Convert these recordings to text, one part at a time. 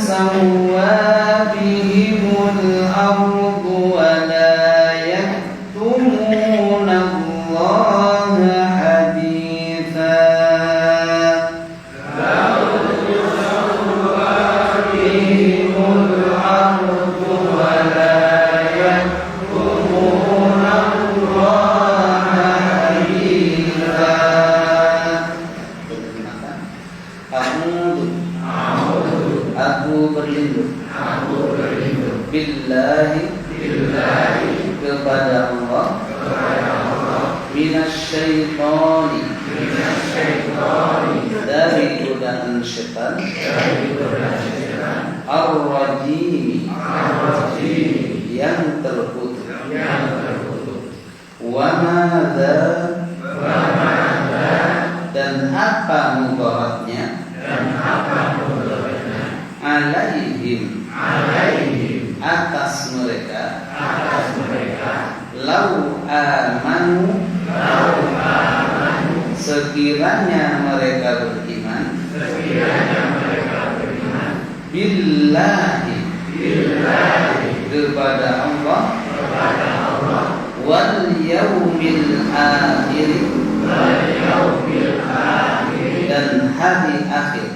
تسوى بهم الأرض ولا يكون minasyaitoni, dari godaan syaitan, ar-rajim, yang terkutuk. Wa madza, dan apa mudaratnya, alaihim, atas mereka, lau amanu, sekiranya mereka beriman, billahi, kepada Allah, wal yaumil akhir, dan hari akhir,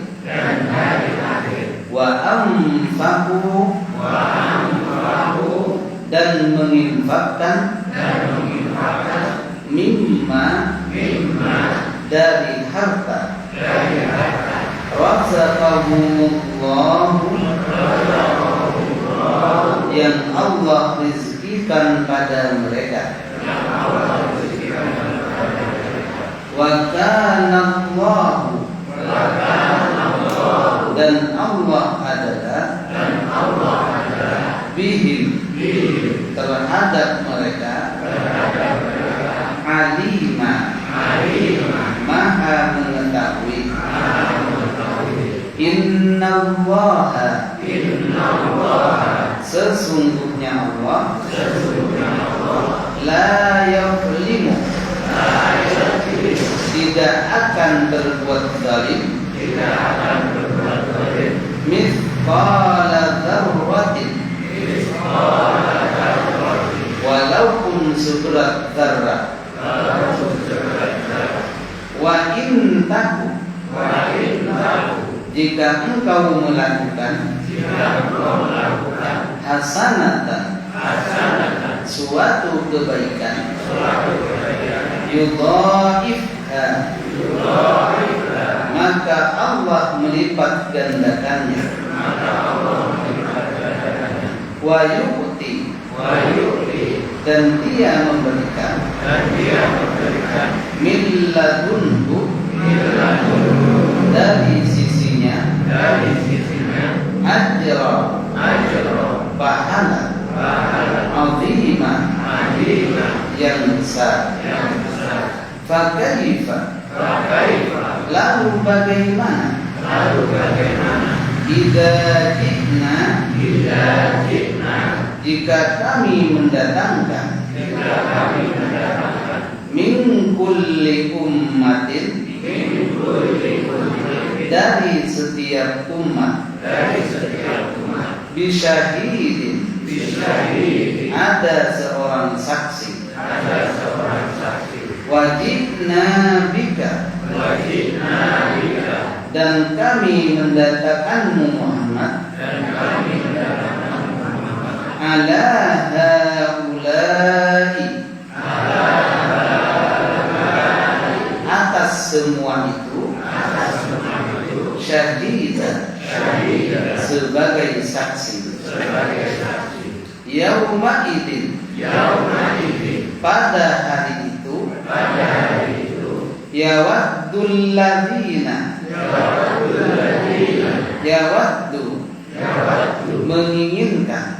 wa anfaqu, dan menginfakkan, mimma, dari harta, razaqahumullahu, yang Allah rizkikan pada mereka. Wa kana Allahu, dan Allah adalah, bihim, terhadap mereka, alima, maha mengetahui. Innallaha, sesungguhnya Allah, la yuzlimu, tidak akan berbuat zalim, mithqala dzarratin, walaupun seberat dzarrah. Wa in taku, jika engkau melakukan, hasanatan, suatu kebaikan, yudhaifha, maka Allah melipat gandakannya. Wa yu'ti, dan dia memberikan, min ladunhu, dari sisinya, ajra, pahala, azimah, yang besar. Fakaifa, lalu bagaimana, idza ji'na, jika kami mendatangkan, min kulli ummatin, dari setiap umat, bisyahidin, ada seorang saksi, wajibna bika, dan kami mendatangkanmu Muhammad, ala haulai, atas semua itu, syahidan, sebagai saksi. Yauma idin, pada hari itu, yawaddul ladzina, yawaddu, menginginkan,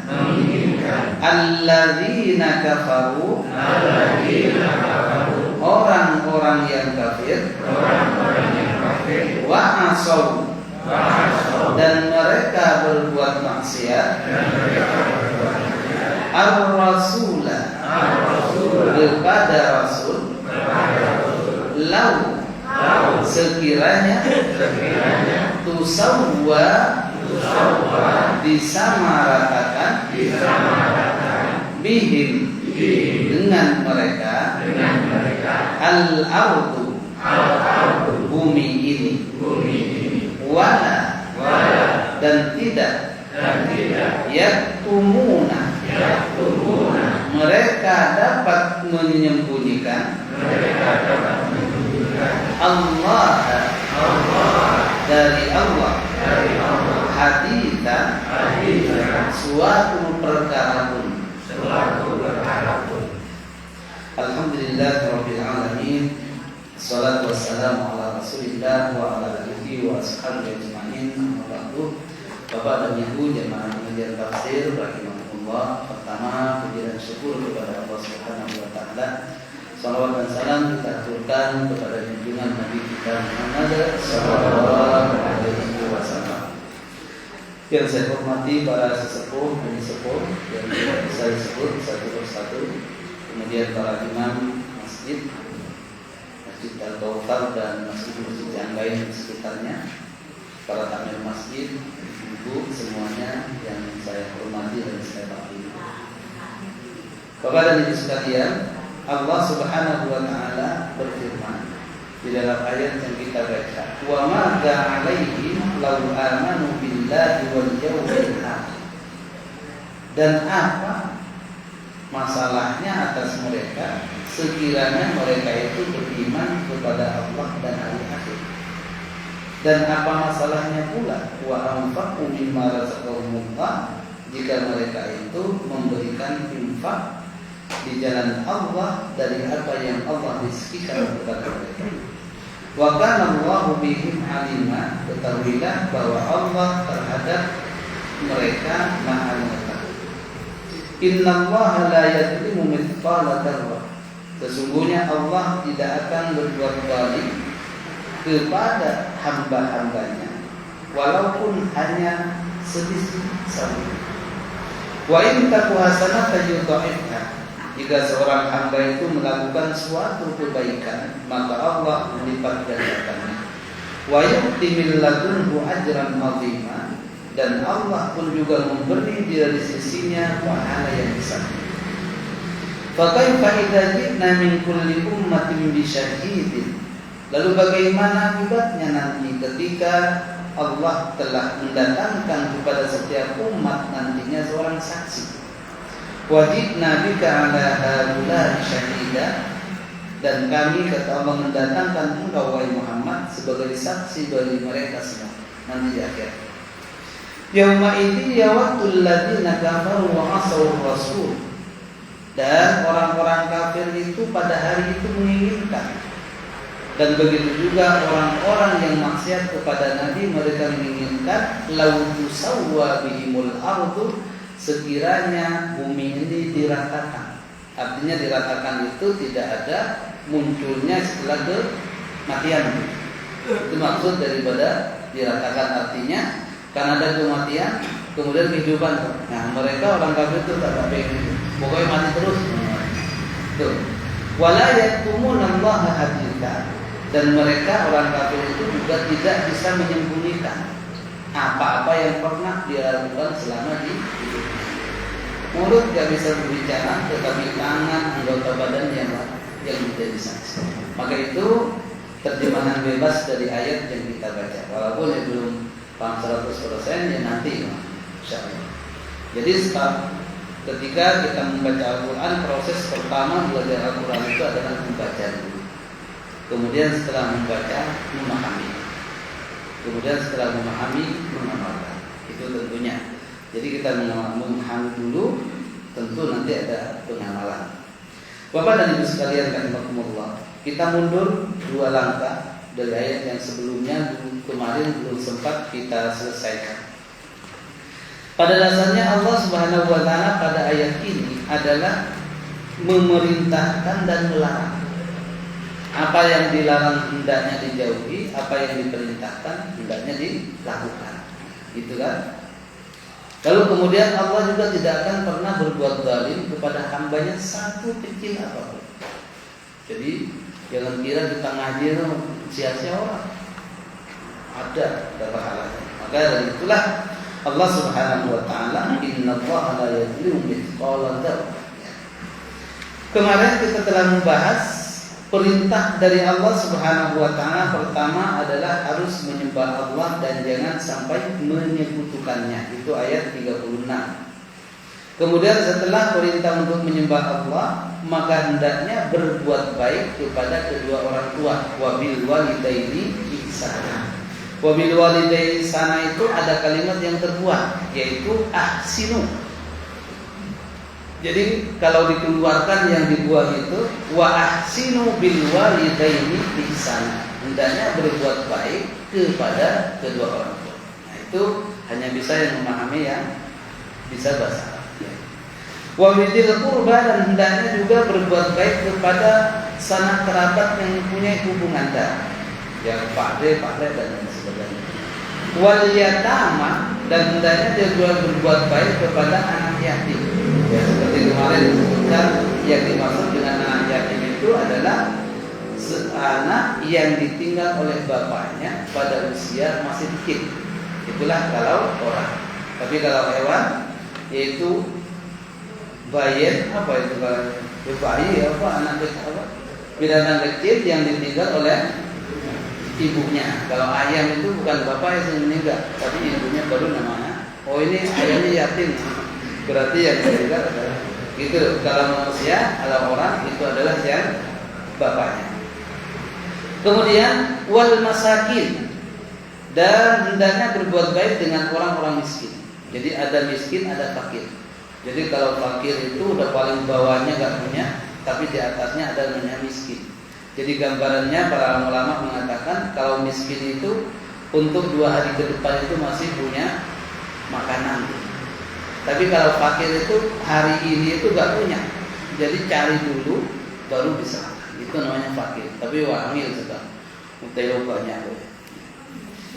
alladzina kafaru, orang-orang yang kafir, wa asaw, dan mereka berbuat maksiat, ar-rasulah, kepada Rasul, lau, sekiranya, tusawwa, disamaratakan, bihim, dengan mereka, al-ardu, bumi ini, wala, dan tidak, yaktumuna, mereka dapat menyembunyikan, Allah, dari Allah, hadithan, suatu perkara pun. Alhamdulillahirabbil alamin, Salatu wassalamu ala Rasulillah wa ala alihi wa ashabihi ajma'in. Amma ba'du. Bapak dan Ibu jemaah pengajian tafsir rahimahullah. Pertama, puji dan syukur kepada Allah Subhanahu wa taala. Salawat dan salam kita aturkan kepada junjungan Nabi kita Muhammad sallallahu alaihi wasallam. Yang saya hormati para sesepuh dan sepuh yang saya sebut satu persatu. Kemudian para imam masjid, Masjid Al-Kautsar dan masjid-masjid yang lain di sekitarnya, para takmir masjid, ibu semuanya yang saya hormati dan saya bakti. Bapak dan Ibu sekalian, Allah Subhanahu wa taala berfirman di dalam ayat yang kita baca, "Wa ma ja'alaihim law amanu billahi wal yawmil akhir." Dan apa masalahnya atas mereka sekiranya mereka itu beriman kepada Allah dan hari akhir. Dan apa masalahnya pula wa anfaqu mimma razaqahumullah jika mereka itu memberikan infak di jalan Allah dari apa yang Allah rizkikan kepada mereka. Wa kana Allahu bihim alima, ketahuilah bahwa Allah terhadap mereka Maha mengetahui. Innallaha la yadlimu mithqala dzarrah. Sesungguhnya Allah tidak akan berbuat zalim kepada hamba-hambanya walaupun hanya sedikit saja. Wa in taku hasanatan yudha'ifha. Jika seorang hamba itu melakukan suatu kebaikan, maka Allah melipat gandakannya. Wa yu'ti min ladunhu ajran 'azima, dan Allah pun juga memberi dari sisinya pahala yang besar. Fa kaifa idza ji'na min kulli ummatin bi syahidin. Lalu bagaimana akibatnya nanti ketika Allah telah mendatangkan kepada setiap umat nantinya seorang saksi. Wajibna bika ala haula syahida, dan kami kata Allah mendatangkan engkau wahai Muhammad sebagai saksi bagi mereka semua nanti di akhir. Yauma idzi yawadul ladzina kafaru wa asaw rasul. Dan orang-orang kafir itu pada hari itu menginginkan, dan begitu juga orang-orang yang maksiat kepada Nabi, mereka menginginkan lau tusawwa bihimul ardu, sekiranya bumi ini diratakan. Artinya diratakan itu tidak ada munculnya setelah kematian. Itu maksud daripada diratakan, artinya karena ada kematian kemudian kehidupan. Nah, mereka orang kafir itu tak pengen itu. Pokoknya mati terus. Tuh. Wala yakumunallaha haditha. Dan mereka orang kafir itu juga tidak bisa menyembunyikan apa-apa yang pernah dia lakukan selama di hidup. Mulut tidak bisa berbicara, tetapi tangan, anggota badan yang menjadi saksi. Maka itu terjemahan bebas dari ayat yang kita baca. Walaupun yang belum paham 100% ya nanti, insyaallah. Jadi ketika kita membaca Al-Quran, proses pertama belajar Al-Quran itu adalah membaca dulu. Kemudian setelah membaca, memahami. Kemudian setelah memahami, mengamalkan. Itu tentunya. Jadi kita memahami dulu, tentu nanti ada pengamalan. Bapak dan Ibu sekalian rahimakumullah, kita mundur 2 langkah dari ayat yang sebelumnya kemarin belum sempat kita selesaikan. Pada dasarnya Allah Subhanahu wa taala pada ayat ini adalah memerintahkan dan melarang. Apa yang dilarang hendaknya dijauhi, apa yang diperintahkan hendaknya dilakukan. Itu kan? Lalu kemudian Allah juga tidak akan pernah berbuat zalim kepada hambanya satu kecil apapun. Jadi jangan kira kita ngaji sia-sia orang. Ada pahalanya. Maka dari itulah Allah Subhanahu wa taala, innallaha la yadlimu mithqala dzarrah. Kemarin kita telah membahas perintah dari Allah Subhanahu wa taala. Pertama adalah harus menyembah Allah dan jangan sampai menyekutukannya. Itu ayat 36. Kemudian setelah perintah untuk menyembah Allah, maka hendaknya berbuat baik kepada kedua orang tua. Wabil walidaini ihsana. Wabil walidaini ihsana itu ada kalimat yang terbuang, yaitu ahsinu. Jadi kalau dikeluarkan yang dibuang itu wa ahsinu bil walidaini ihsana. Hendaknya berbuat baik kepada kedua orang tua. Nah, itu hanya bisa yang memahami yang bisa bahasa Arab. Wa bidil qurba, dan hendaknya juga berbuat baik kepada sanak kerabat yang mempunyai hubungan darah. Yang pakde dan lain sebagainya. Wal yatama, dan hendaknya dia juga berbuat baik kepada anak yatim. Ya, seperti kemarin disebutkan, yang dimaksud dengan anak yatim itu adalah anak yang ditinggal oleh bapaknya pada usia masih kecil. Itulah kalau orang. Tapi kalau hewan, yaitu bayi, apa itu bayi apa anak kecil, apa binatang kecil yang ditinggal oleh ibunya. Kalau ayam itu bukan bapak yang meninggal, tapi ibunya baru namanya. Oh, ini ayamnya yatim. Berarti yang meninggal adalah gitu. Kalau manusia, kalau orang itu adalah yang bapaknya. Kemudian wal masakin, dan hendaknya berbuat baik dengan orang-orang miskin. Jadi ada miskin, ada fakir. Jadi kalau fakir itu udah paling bawahnya gak punya, tapi di atasnya ada namanya miskin. Jadi gambarannya para ulama mengatakan kalau miskin itu untuk 2 hari ke depan itu masih punya makanan. Tapi kalau fakir itu hari ini itu gak punya. Jadi cari dulu baru bisa. Itu namanya fakir. Tapi wangil sudah. Mutelo banyak.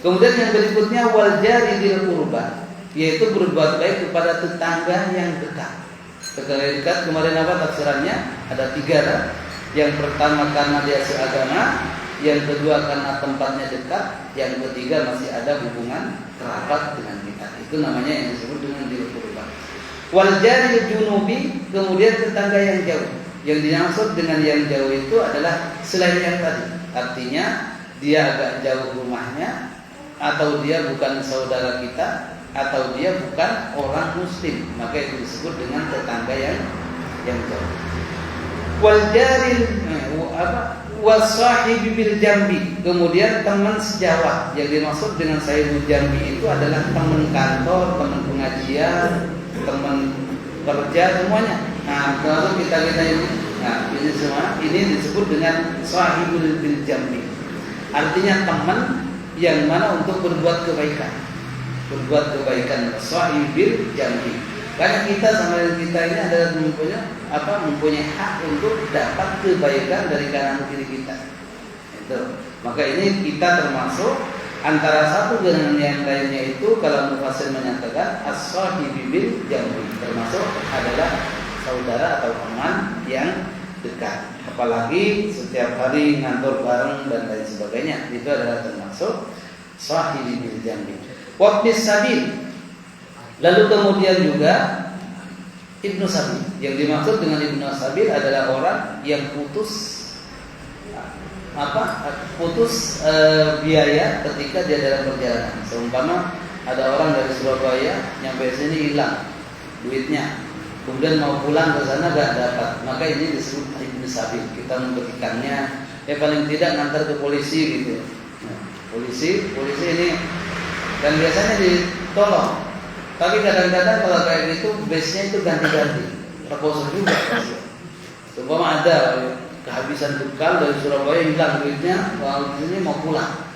Kemudian yang berikutnya wal jari dil qurba, yaitu berbuat baik kepada tetangga yang dekat. Tetangga dekat kemarin apa tafsirannya? Ada 3 kan? Yang pertama karena dia seagama, yang kedua karena tempatnya dekat, yang ketiga masih ada hubungan kerabat dengan kita. Itu namanya yang disebut dengan dil qurba. Wal jari junubi, kemudian tetangga yang jauh. Yang dimaksud dengan yang jauh itu adalah selain yang tadi. Artinya dia agak jauh rumahnya, atau dia bukan saudara kita, atau dia bukan orang muslim, maka itu disebut dengan tetangga yang jauh. Wal jaril wasahibi bil jambi, kemudian teman sejawat. Yang dimaksud dengan sahibul jambi itu adalah teman kantor, teman pengajian, teman kerja, semuanya. Nah, kalau kita ini, nah ini semua ini disebut dengan sahibul bil jambi. Artinya teman yang mana untuk berbuat kebaikan. Berbuat kebaikan, sahibil jambi. Karena kita sama kita ini adalah mempunyai hak untuk dapat kebaikan dari kanan kiri kita. Itu. Maka ini kita termasuk antara satu dengan yang lainnya itu kalau mufassir menyatakan as-sahibil jambi, termasuk adalah saudara atau teman yang dekat. Apalagi setiap hari ngantor bareng dan lain sebagainya, itu adalah termasuk sahibil jambi. Wabnis sabil. Lalu kemudian juga Ibnu Sabil. Yang dimaksud dengan Ibnu Sabil adalah orang yang putus biaya ketika dia dalam perjalanan. Seumpama ada orang dari Surabaya nyampe sini hilang duitnya, kemudian mau pulang ke sana gak dapat, maka ini disebut Ibnu Sabil. Kita memberikannya, paling tidak ngantar ke polisi gitu. Nah, polisi ini, dan biasanya ditolong. Tapi kadang-kadang kalau kayak gitu base-nya itu ganti-ganti, terpotong juga. Seumpama ada kehabisan bekal dari Surabaya hilang duitnya, kalau di sini mau pulang,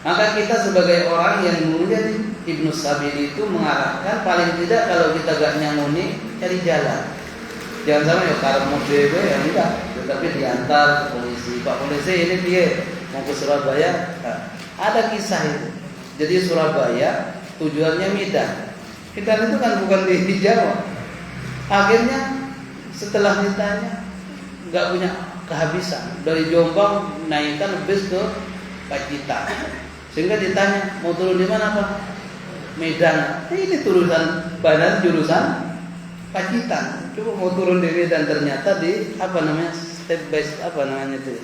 maka kita sebagai orang yang kemudian Ibnu Sabil itu mengarahkan paling tidak kalau kita gak nyamuni cari jalan. Jangan sampai ya kalau mau dewe ya enggak, tetapi diantar ke polisi. Pak polisi ini dia mau ke Surabaya. Nah, ada kisah itu. Jadi Surabaya tujuannya Medan. Medan itu kan bukan di Jawa. Akhirnya setelah ditanya nggak punya kehabisan, dari Jombang naikkan bis ke Pacitan. Sehingga ditanya mau turun di mana Pak? Medan. Ini turunan Badan jurusan Pacitan. Coba mau turun di Medan, ternyata di step by step itu.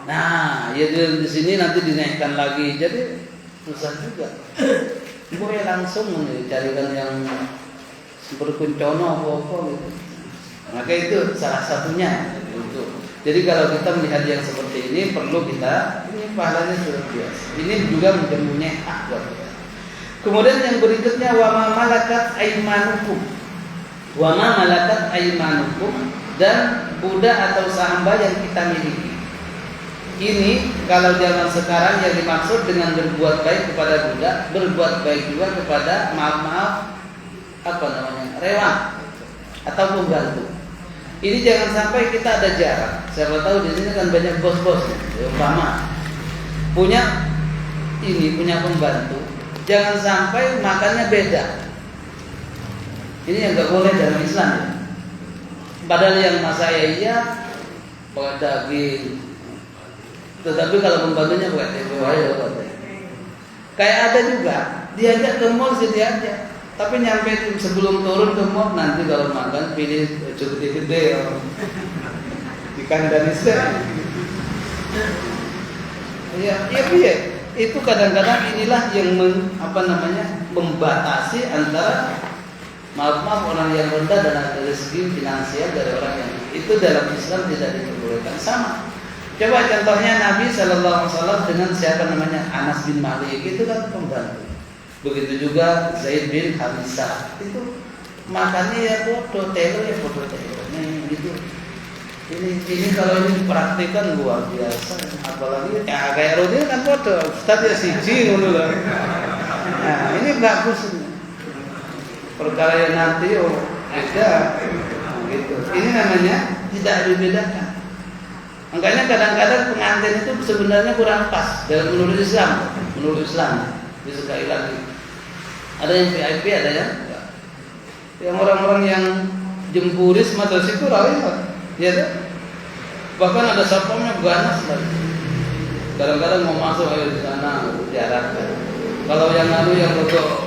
Nah, ya di sini nanti dinaikkan lagi. Jadi susah juga. Gue langsung carikan yang berkuncono apa gitu. Maka itu salah satunya. Jadi kalau kita melihat yang seperti ini perlu kita, ini pahalanya sudah biasa. Ini juga mempunyai hak buat kita. Kemudian yang berikutnya wa ma malakat aymanukum. Wa ma malakat aymanukum, dan budak atau hamba yang kita miliki. Ini kalau zaman sekarang yang dimaksud dengan berbuat baik kepada budak, berbuat baik juga kepada maaf rewang atau pembantu. Ini jangan sampai kita ada jarak. Siapa tahu di sini kan banyak bos-bos, umpama punya pembantu, jangan sampai makannya beda. Ini yang nggak boleh dalam Islam. Padahal yang saya pakai daging, tetapi kalau pembantunya pakai tempe aja. Kayak ada juga diajak ke mall sih diajak, tapi nyampe sebelum turun ke mall, nanti kalau makan pilih cukup gede ikan dan ikan. Ya, itu kadang-kadang inilah yang membatasi antara maaf orang yang rendah dan dari segi finansial dari orang yang itu dalam Islam tidak diperbolehkan. Sama. Coba contohnya Nabi Shallallahu Alaihi Wasallam dengan siapa namanya Anas bin Malik, itu kan pembantu. Begitu juga Zaid bin Harisah, itu makannya ya foto telo. Gitu. Ini kalau ini praktikan luar biasa, apalagi kayak Rodin kan foto, Ustaz ya siji ngono lho. Nah, ini bagus. Perkara yang nanti beda gitu. Ini namanya tidak dibedakan. Makanya kadang-kadang pengantin itu sebenarnya kurang pas dalam menurut Islam. Ini sekali lagi. Ada yang VIP, ada yang enggak. Yang orang-orang yang jempuris mata situ rawat. Ya kan? Bahkan ada satpamnya ganas lagi. Kadang-kadang mau masuk ayo di sana jarak. Kalau yang rotok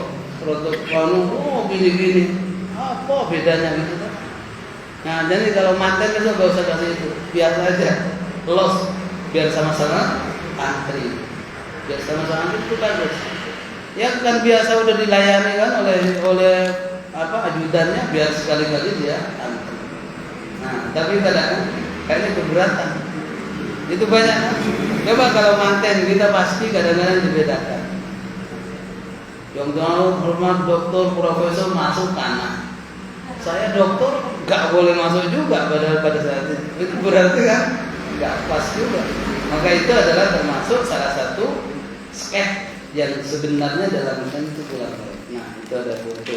gini apa bedanya gitu kan? Nah jadi kalau mantan itu gak usah kasih itu, biasa aja los, biar sama-sama antri, itu bagus. Ya kan biasa udah dilayani kan oleh ajudannya, biar sekali-kali dia antri. Nah tapi kadang-kadang kayaknya keberatan, itu banyak kan? Coba kalau manten kita pasti kadang-kadang dibedakan. Yang tahu hormat dokter, profesor masuk kanan. Saya dokter nggak boleh masuk juga pada saat itu berarti kan nggak pas juga. Maka itu adalah termasuk salah satu skep yang sebenarnya dalam Islam itu kurang baik. Nah itu ada foto.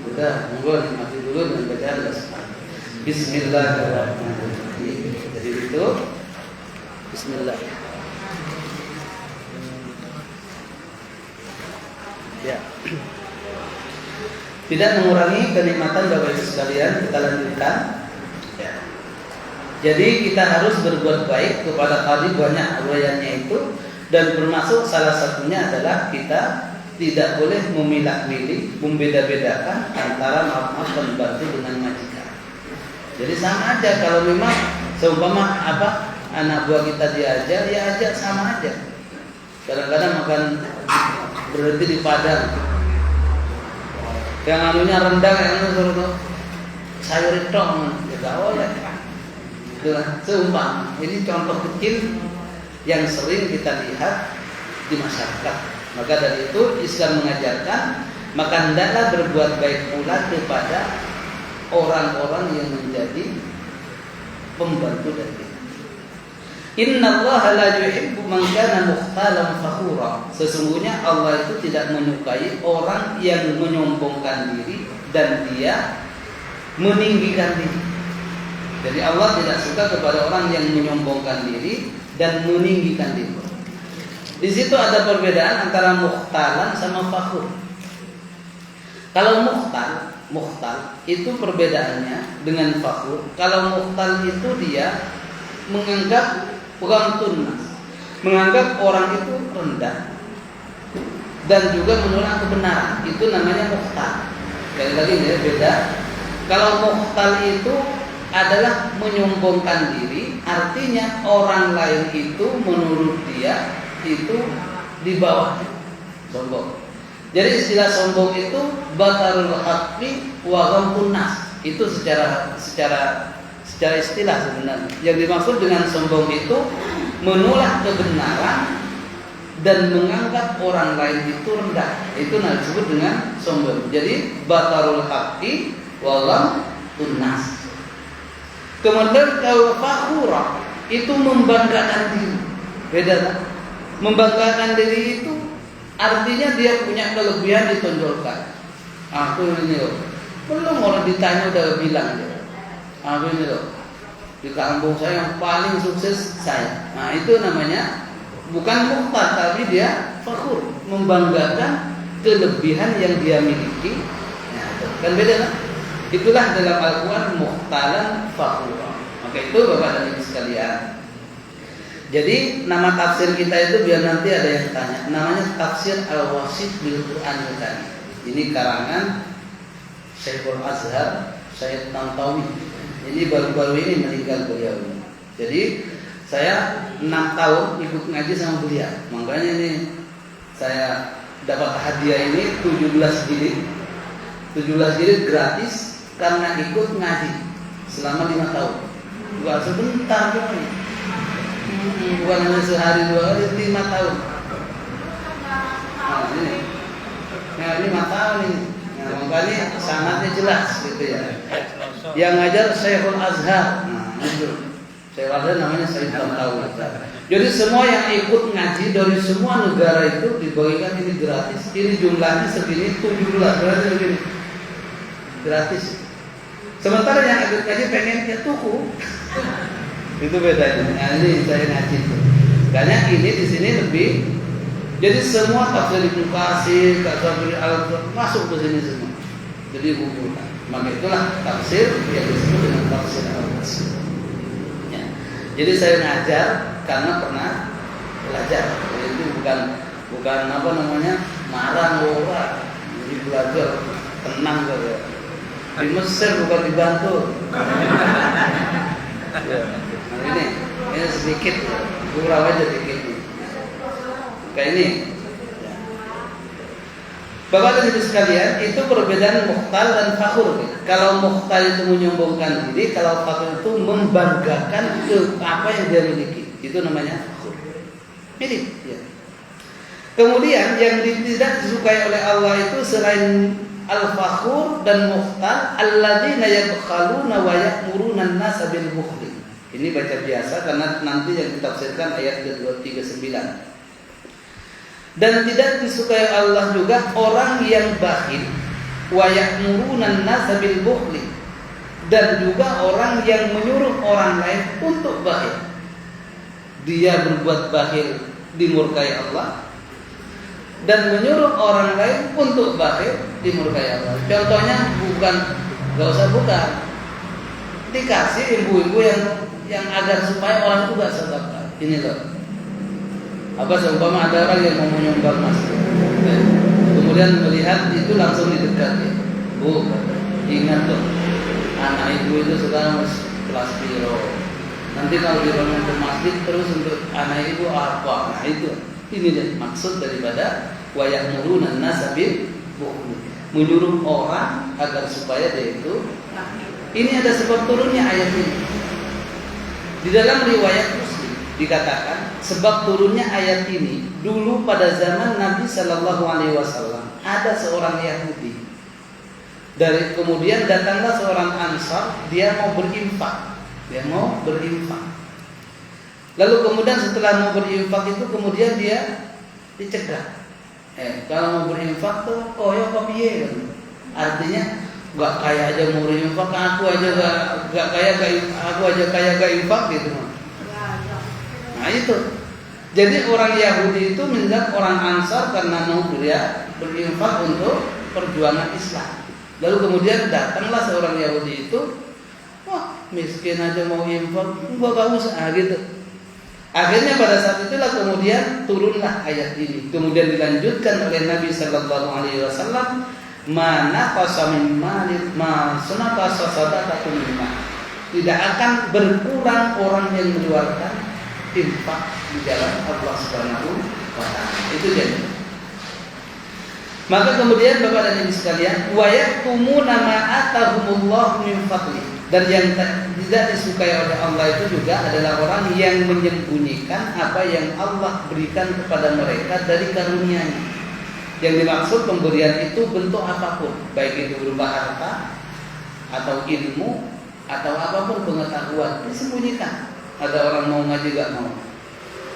Udah, monggo mati dulu dan bacaan Bismillahirrahmanirrahim. Jadi itu Bismillah. Ya. Tidak mengurangi kenikmatan Bapak Ibu sekalian, kita lanjutkan. Ya. Jadi kita harus berbuat baik kepada tadi banyak uraiannya itu, dan termasuk salah satunya adalah kita tidak boleh memilah-milih, membeda-bedakan antara maaf pembantu dengan majikan. Jadi sama aja, kalau memang seumpama anak buah kita diajak, ya ajak sama aja. Kadang-kadang makan berhenti di Padang, yang anunya rendang, yang suruh sayur itu, ya gak boleh. Itulah seumpama. Ini contoh kecil yang sering kita lihat di masyarakat. Maka dari itu Islam mengajarkan, maka hendaklah berbuat baik pula kepada orang-orang yang menjadi pembantu dari kita. Innallaha la yuhibbu man kana mukhtalan fakhura. Sesungguhnya Allah itu tidak menyukai orang yang menyombongkan diri dan dia meninggikan diri. Jadi Allah tidak suka kepada orang yang menyombongkan diri dan meninggikan diri. Di situ ada perbedaan antara mukhtalan sama fakhur. Kalau mukhtal itu perbedaannya dengan fakhur. Kalau mukhtal itu dia menganggap bukan tunas, menganggap orang itu rendah dan juga menolak kebenaran, itu namanya mukhtal. Lagi ya beda. Kalau mukhtal itu adalah menyombongkan diri, artinya orang lain itu menurut dia itu di bawah sombong. Jadi istilah sombong itu batarul haqqi wa ghamtun nas. Itu secara istilah sebenarnya. Yang dimaksud dengan sombong itu menolak kebenaran dan menganggap orang lain itu rendah. Itu disebut dengan sombong. Jadi batarul haqqi walam tunnas. Kemudian kalau fakhura itu membanggakan diri. Beda kan? Membanggakan diri itu artinya dia punya kelebihan ditonjolkan. Aku ini loh. Belum orang ditanya udah bilang dia. Aku ini loh. Di kampung saya yang paling sukses saya. Nah itu namanya bukan mukhtar, tapi dia fakhur, membanggakan kelebihan yang dia miliki. Nah, kan beda kan? Itulah dalam Al-Quran mukhtalan fakhura. Maka itu Bapak dan Ibu sekalian. Jadi nama tafsir kita itu biar nanti ada yang tanya. Namanya tafsir Al-Wasit bil Quran tadi. Ini karangan Syekhul Azhar Syed Tantawi. Ini baru-baru ini meninggal beliau. Jadi saya 6 tahun ikut ngaji sama beliau. Makanya ini saya dapat hadiah ini 17 jilid. 17 jilid gratis karena ikut ngaji selama 5 tahun. Bukan sebentar ini. Bukan hanya sehari 2 kali, 5 tahun. Nah ini. Nah 5 tahun ini. Nah, makanya sangatnya jelas gitu ya. Yang ngajar Syekhul Azhar. Nah, itu. Syekhul Azhar namanya Syed Tantawi. Jadi semua yang ikut ngaji dari semua negara itu dibagikan ini gratis. Ini jumlahnya segini 17 berarti begini. Gratis. Sementara yang ikut ngaji pengen ya tuku. Itu bedanya. Nah, ini saya ngaji tuh. Karena ini di sini lebih. Jadi semua tafsir Ibnu Katsir, tafsir Al-Qur'an masuk ke sini semua. Jadi kumpulkan. Maka itulah tafsir yang disebut dengan tafsir Al-Qur'an. Ya. Jadi saya ngajar karena pernah belajar. Jadi itu bukan apa namanya marah orang. Jadi belajar tenang saja. Di Mesir bukan dibantu. Ya. Nah ini sedikit, kurang aja sedikit. Kayak ini. Bapak dan Ibu sekalian, itu perbedaan mukhtal dan fakhur. Kalau mukhtal itu menyombongkan diri, kalau fakhur itu membanggakan ke apa yang dia miliki. Itu namanya fakhur. Ini. Ya. Kemudian yang tidak disukai oleh Allah itu selain al-fakhur dan mukhtal, alladzina yabkhaluna wa ya'muruna an-nasa bil bukhli. Ini baca biasa karena nanti yang ditafsirkan ayat ke-39. Dan tidak disukai Allah juga orang yang bakhil wa ya'muruna an-nasa bil bukhli, dan juga orang yang menyuruh orang lain untuk bakhil. Dia berbuat bakhil dimurkai Allah dan menyuruh orang lain untuk bakhil dimurkai Allah. Contohnya enggak usah buka. Dikasih ibu-ibu yang agar supaya orang itu enggak sedekah. Ini loh. Apa seumpama ada orang yang mau menyumbang masjid, kemudian melihat itu langsung didekati. Bu, ingat tuh, anak ibu itu sekarang kelas piro. Nanti kalau dibangun ke masjid terus untuk anak ibu apa? Nah itu, ini deh maksud daripada wa ya'muruna an-nasa bil bukhli, menyuruh orang agar supaya dia itu. Nah, ini ada sebab turunnya ayat ini. Di dalam riwayat Muslim dikatakan sebab turunnya ayat ini dulu pada zaman Nabi Shallallahu Alaihi Wasallam ada seorang Yahudi. Kemudian datanglah seorang Ansar, dia mau berinfak, Lalu kemudian setelah mau berinfak itu kemudian dia dicegah. Kalau mau berinfak tuh koyo kopiye kan? Artinya nggak kaya aja mau berinfak, aku aja nggak kaya, aku aja kaya gak infak gitu. Nah itu, jadi orang Yahudi itu menjadi orang Ansar karena mau dia berinfak untuk perjuangan Islam. Lalu kemudian datanglah seorang Yahudi itu, wah miskin aja mau infak, gak usah gitu. Akhirnya pada saat itulah kemudian turunlah ayat ini. Kemudian dilanjutkan oleh Nabi Sallallahu Alaihi Wasallam, mana qasamin malid ma sunata sadaqatun mimma. Tidak akan berkurang orang yang mengeluarkan infak di jalan Allah Subhanahu wa taala. Itu jadi. Maka kemudian Bapak dan Ibu sekalian, wa yaqtumuna ma atahumullah min fadli, Dan yang tidak disukai oleh Allah itu juga adalah orang yang menyembunyikan apa yang Allah berikan kepada mereka dari karunia-Nya. Yang dimaksud pemberian itu bentuk apapun, baik itu berupa harta atau ilmu atau apapun pengetahuan, disembunyikan. Ada orang mau ngaji gak mau,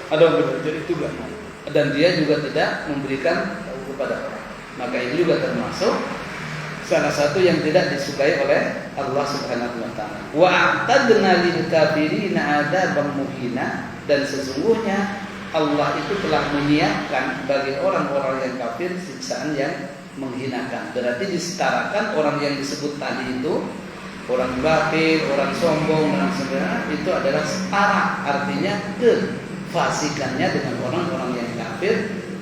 ada orang belajar itu gak mau, dan dia juga tidak memberikan tahu kepada orang. Maka ini juga termasuk salah satu yang tidak disukai oleh Allah Subhanahu wa taala. Wa a'tadna lil kafirina 'adzaban muhina, dan sesungguhnya Allah itu telah menyiapkan bagi orang-orang yang kafir siksaan yang menghinakan. Berarti disetarakan orang yang disebut tadi itu, orang kafir, orang sombong, orang sebenarnya itu adalah setara, artinya kefasikannya dengan orang-orang yang kafir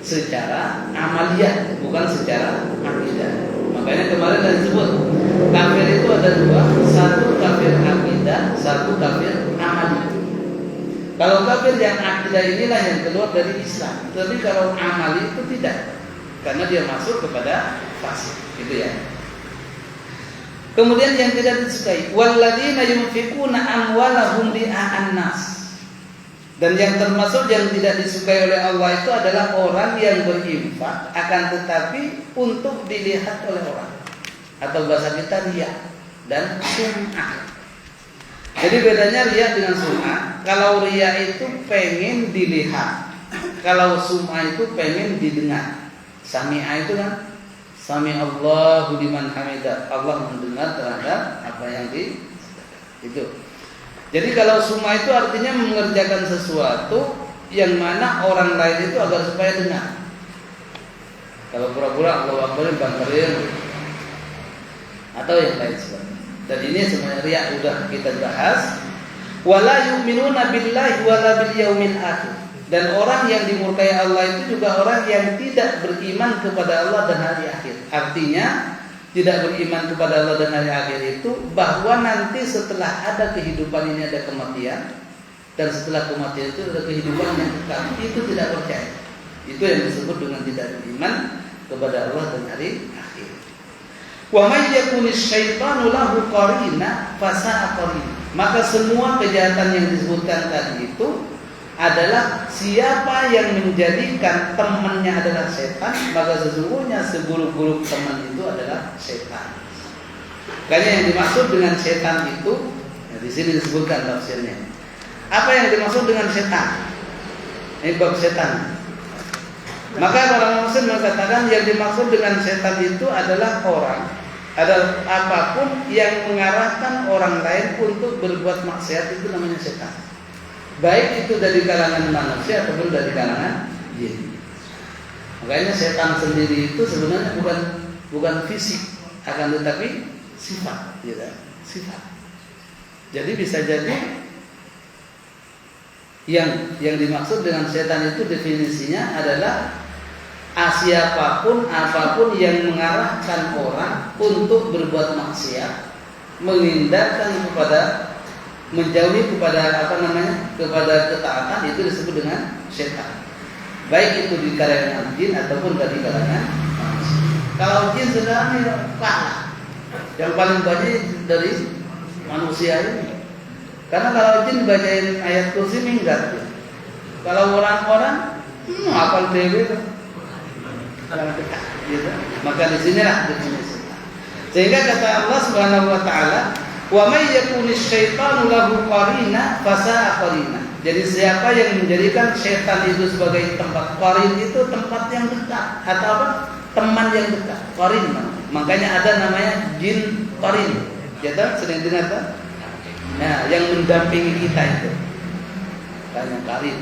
secara amaliyah, bukan secara akidah. Makanya kemarin tadi disebut kafir itu ada dua, satu kafir akidah, satu kafir amali. Kalau kafir yang akidah inilah yang keluar dari Islam. Tapi kalau amali itu tidak, karena dia masuk kepada fasik, gitu ya. Kemudian yang tidak disukai, walladzina yunfiquna amwalahum ria'an nas. Dan yang termasuk yang tidak disukai oleh Allah itu adalah orang yang berinfak akan tetapi untuk dilihat oleh orang, atau bahasa kita riya dan sum'ah. Jadi bedanya riya dengan sum'ah. Kalau riya itu pengen dilihat, kalau sum'ah itu pengen didengar. Sami'ah itu kan sami Allahu liman hamidah, Allah mendengar terhadap apa yang itu. Jadi kalau sum'ah itu artinya mengerjakan sesuatu yang mana orang lain itu agar supaya dengar. Kalau pura-pura Allahu Akbar bangkerin atau yang lain sebagainya. Dan ini sebenarnya riya sudah kita bahas. Wala yu'minuna billahi wala bil yaumil akhir. Dan orang yang dimurkai Allah itu juga orang yang tidak beriman kepada Allah dan hari akhir. Artinya tidak beriman kepada Allah dan hari akhir itu bahwa nanti setelah ada kehidupan ini ada kematian, dan setelah kematian itu ada kehidupan yang kekal, itu tidak percaya. Itu yang disebut dengan tidak beriman kepada Allah dan hari akhir. Wa may yakunis syaitanu lahu qarina fasa'a qarina. Maka semua kejahatan yang disebutkan tadi itu adalah siapa yang menjadikan temannya adalah setan, maka sesungguhnya seburuk-buruk teman itu adalah setan. Makanya yang dimaksud dengan setan itu, nah di sini disebutkan tafsirnya. Apa yang dimaksud dengan setan? Ini bab setan. Maka orang Muslim mengatakan yang dimaksud dengan setan itu adalah orang, adalah apapun yang mengarahkan orang lain untuk berbuat maksiat, itu namanya setan. Baik itu dari kalangan manusia ataupun dari kalangan jin. Makanya setan sendiri itu sebenarnya bukan fisik, akan tetapi sifat, gitu. Sifat. Jadi bisa jadi yang dimaksud dengan setan itu definisinya adalah siapapun apapun yang mengarahkan orang untuk berbuat maksiat, mengindahkan kepada menjauhi kepada kepada ketaatan, itu disebut dengan setan. Baik itu di kalangan jin ataupun dari kalangan manusia. Kalau jin sekarang ini kalah, yang paling banyak dari manusia ini. Karena kalau jin bacain ayat kursi minggat. Kalau orang-orang hafal dewe itu, gitu. Maka di sinilah definisi. Sehingga kata Allah Subhanahu wa taala, wa may yakunis syaitanu lahu qarina fasa'a qarina. Jadi siapa yang menjadikan setan itu sebagai tempat, qarin itu tempat yang dekat atau apa? Teman yang dekat, qarin. Makanya ada namanya jin qarin. Ya tak? Sering dengar tak? Nah, yang mendampingi kita itu namanya qarin.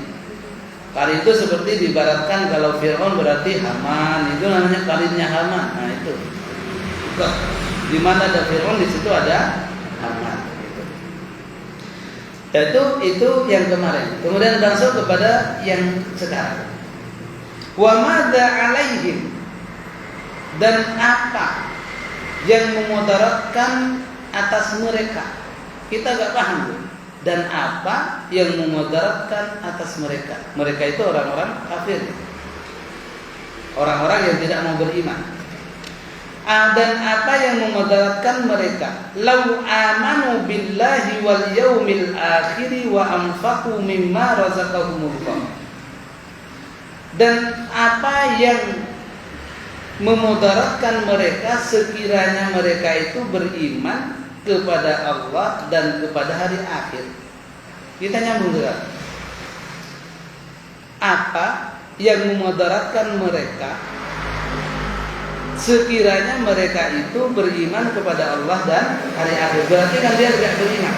Qarin itu seperti diibaratkan kalau Fir'aun berarti Haman, itu namanya qarinnya Haman. Nah, itu. Di mana ada Fir'aun di situ ada Haman. Itu yang kemarin. Kemudian langsung kepada yang sekarang. Wa madza 'alaihim, dan apa yang memudaratkan atas mereka? Kita enggak paham. Dan apa yang memudaratkan atas mereka? Mereka itu orang-orang kafir. Orang-orang yang tidak mau beriman. dan apa yang memudaratkan mereka. Lau amanu billahi wal yaumil akhir wa anfaqu mimma razaqahumullah. Dan apa yang memudaratkan mereka sekiranya mereka itu beriman kepada Allah dan kepada hari akhir. Kita nyambung juga. Apa yang memudaratkan mereka sekiranya mereka itu beriman kepada Allah dan hari akhir? Berarti kan dia tidak beriman.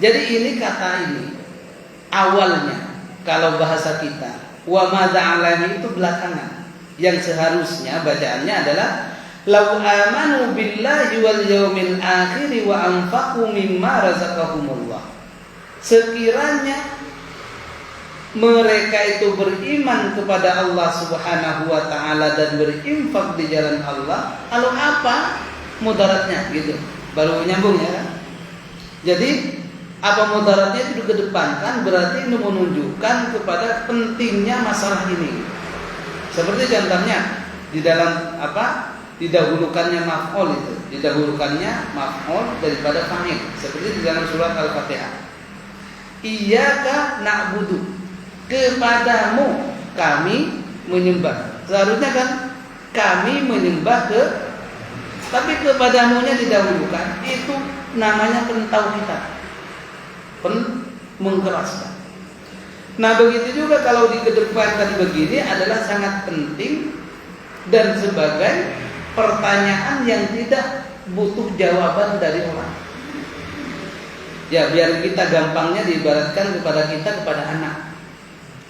Jadi ini kata ini awalnya kalau bahasa kita, wa madza alaihi itu belakangan. Yang seharusnya bacaannya adalah lau amanu billahi wal yaumil akhir wa anfaqu mimma razaqahumullah. Sekiranya mereka itu beriman kepada Allah Subhanahu wa taala dan berinfak di jalan Allah, lalu apa mudaratnya gitu. Baru nyambung ya kan? Jadi apa mudaratnya itu dikedepankan, berarti ini menunjukkan kepada pentingnya masalah ini. Seperti contohnya di dalam apa? Didahulukannya maf'ul itu, didahulukannya maf'ul daripada fa'il. Seperti di dalam surat Al-Fatihah. Iyyaka na'budu, kepadamu kami menyembah. Seharusnya kan kami menyembah tapi kepadamunya didahulukan. Itu namanya pentauhidan, mengkeraskan. Nah begitu juga kalau dikedepankan begini adalah sangat penting dan sebagai pertanyaan yang tidak butuh jawaban dari orang. Ya biar kita gampangnya diibaratkan kepada anak.